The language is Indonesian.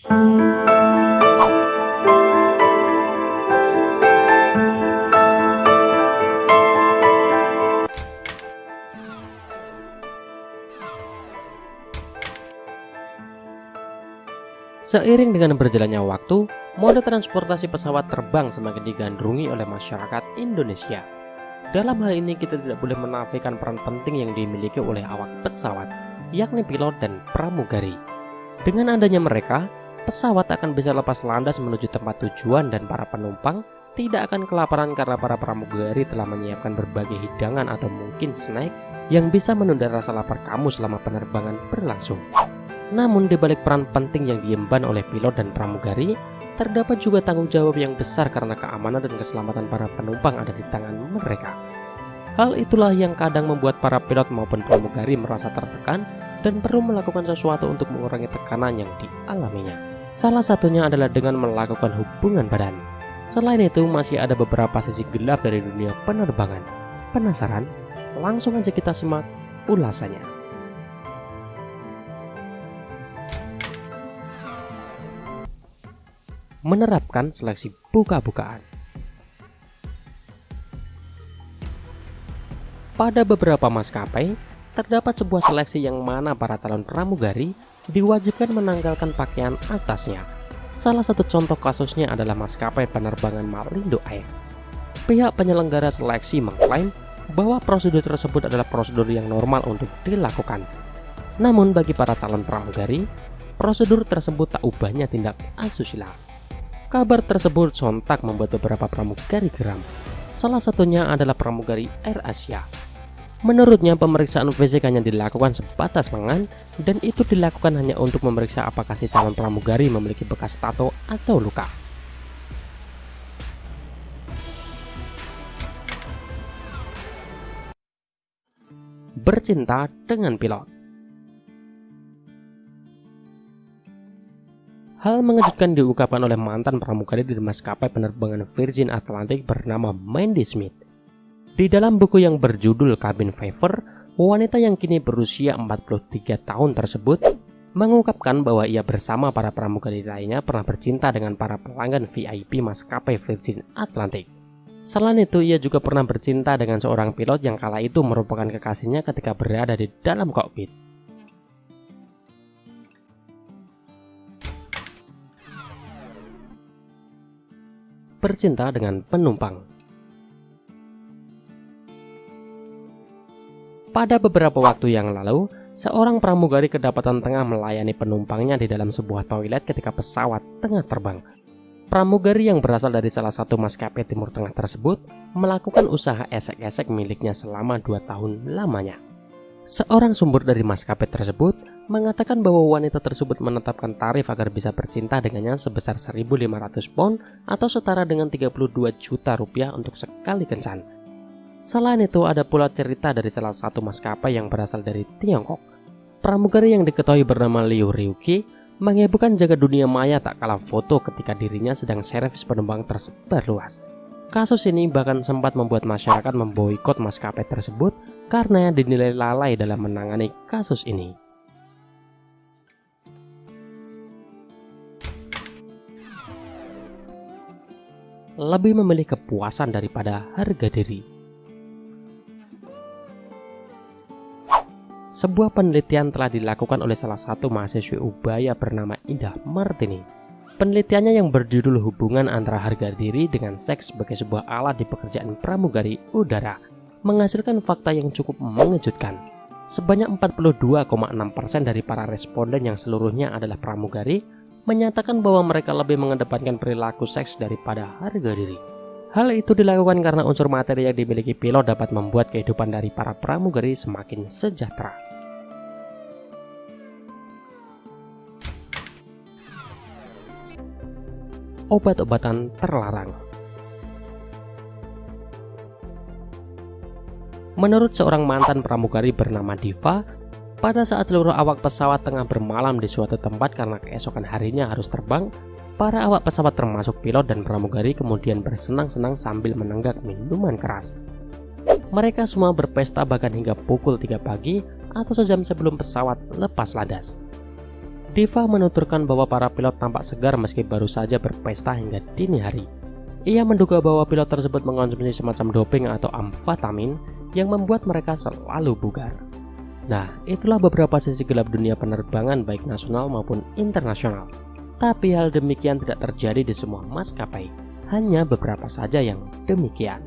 Seiring dengan berjalannya waktu, mode transportasi pesawat terbang semakin digandrungi oleh masyarakat Indonesia. Dalam hal ini kita tidak boleh menafikan peran penting yang dimiliki oleh awak pesawat, yakni pilot dan pramugari. Dengan adanya mereka, pesawat akan bisa lepas landas menuju tempat tujuan dan para penumpang tidak akan kelaparan karena para pramugari telah menyiapkan berbagai hidangan atau mungkin snack yang bisa menunda rasa lapar kamu selama penerbangan berlangsung. Namun di balik peran penting yang diemban oleh pilot dan pramugari, terdapat juga tanggung jawab yang besar karena keamanan dan keselamatan para penumpang ada di tangan mereka. Hal itulah yang kadang membuat para pilot maupun pramugari merasa tertekan dan perlu melakukan sesuatu untuk mengurangi tekanan yang dialaminya. Salah satunya adalah dengan melakukan hubungan badan. Selain itu, masih ada beberapa sisi gelap dari dunia penerbangan. Penasaran? Langsung aja kita simak ulasannya. Menerapkan seleksi buka-bukaan. Pada beberapa maskapai, terdapat sebuah seleksi yang mana para calon pramugari diwajibkan menanggalkan pakaian atasnya. Salah satu contoh kasusnya adalah maskapai penerbangan Malindo Air. Pihak penyelenggara seleksi mengklaim bahwa prosedur tersebut adalah prosedur yang normal untuk dilakukan. Namun bagi para calon pramugari, prosedur tersebut tak ubahnya tindak asusila. Kabar tersebut sontak membuat beberapa pramugari geram. Salah satunya adalah pramugari Air Asia. Menurutnya pemeriksaan fisik hanya dilakukan sebatas lengan dan itu dilakukan hanya untuk memeriksa apakah si calon pramugari memiliki bekas tato atau luka. Bercinta dengan pilot. Hal mengejutkan diungkapkan oleh mantan pramugari di maskapai penerbangan Virgin Atlantic bernama Mandy Smith. Di dalam buku yang berjudul Cabin Fever, wanita yang kini berusia 43 tahun tersebut mengungkapkan bahwa ia bersama para pramugari lainnya pernah bercinta dengan para pelanggan VIP maskapai Virgin Atlantic. Selain itu, ia juga pernah bercinta dengan seorang pilot yang kala itu merupakan kekasihnya ketika berada di dalam kokpit. Bercinta dengan penumpang. Pada beberapa waktu yang lalu, seorang pramugari kedapatan tengah melayani penumpangnya di dalam sebuah toilet ketika pesawat tengah terbang. Pramugari yang berasal dari salah satu maskapai Timur Tengah tersebut melakukan usaha esek-esek miliknya selama 2 tahun lamanya. Seorang sumber dari maskapai tersebut mengatakan bahwa wanita tersebut menetapkan tarif agar bisa bercinta dengannya sebesar 1.500 pound atau setara dengan 32 juta rupiah untuk sekali kencan. Selain itu, ada pula cerita dari salah satu maskapai yang berasal dari Tiongkok. Pramugari yang diketahui bernama Liu Ryuki menghebohkan jagat dunia maya tak kalah foto ketika dirinya sedang servis penumpang tersebar luas. Kasus ini bahkan sempat membuat masyarakat memboikot maskapai tersebut karena dinilai lalai dalam menangani kasus ini. Lebih memilih kepuasan daripada harga diri. Sebuah penelitian telah dilakukan oleh salah satu mahasiswi Ubaya bernama Indah Martini. Penelitiannya yang berjudul Hubungan Antara Harga Diri dengan Seks sebagai sebuah alat di pekerjaan pramugari udara menghasilkan fakta yang cukup mengejutkan. Sebanyak 42,6% dari para responden yang seluruhnya adalah pramugari menyatakan bahwa mereka lebih mengedepankan perilaku seks daripada harga diri. Hal itu dilakukan karena unsur materi yang dimiliki pilot dapat membuat kehidupan dari para pramugari semakin sejahtera. Obat-obatan terlarang. Menurut seorang mantan pramugari bernama Diva, pada saat seluruh awak pesawat tengah bermalam di suatu tempat karena keesokan harinya harus terbang, para awak pesawat termasuk pilot dan pramugari kemudian bersenang-senang sambil menenggak minuman keras. Mereka semua berpesta bahkan hingga pukul 3 pagi atau sejam sebelum pesawat lepas landas. Diva menuturkan bahwa para pilot tampak segar meski baru saja berpesta hingga dini hari. Ia menduga bahwa pilot tersebut mengonsumsi semacam doping atau amfetamin yang membuat mereka selalu bugar. Nah, itulah beberapa sisi gelap dunia penerbangan baik nasional maupun internasional. Tapi hal demikian tidak terjadi di semua maskapai, hanya beberapa saja yang demikian.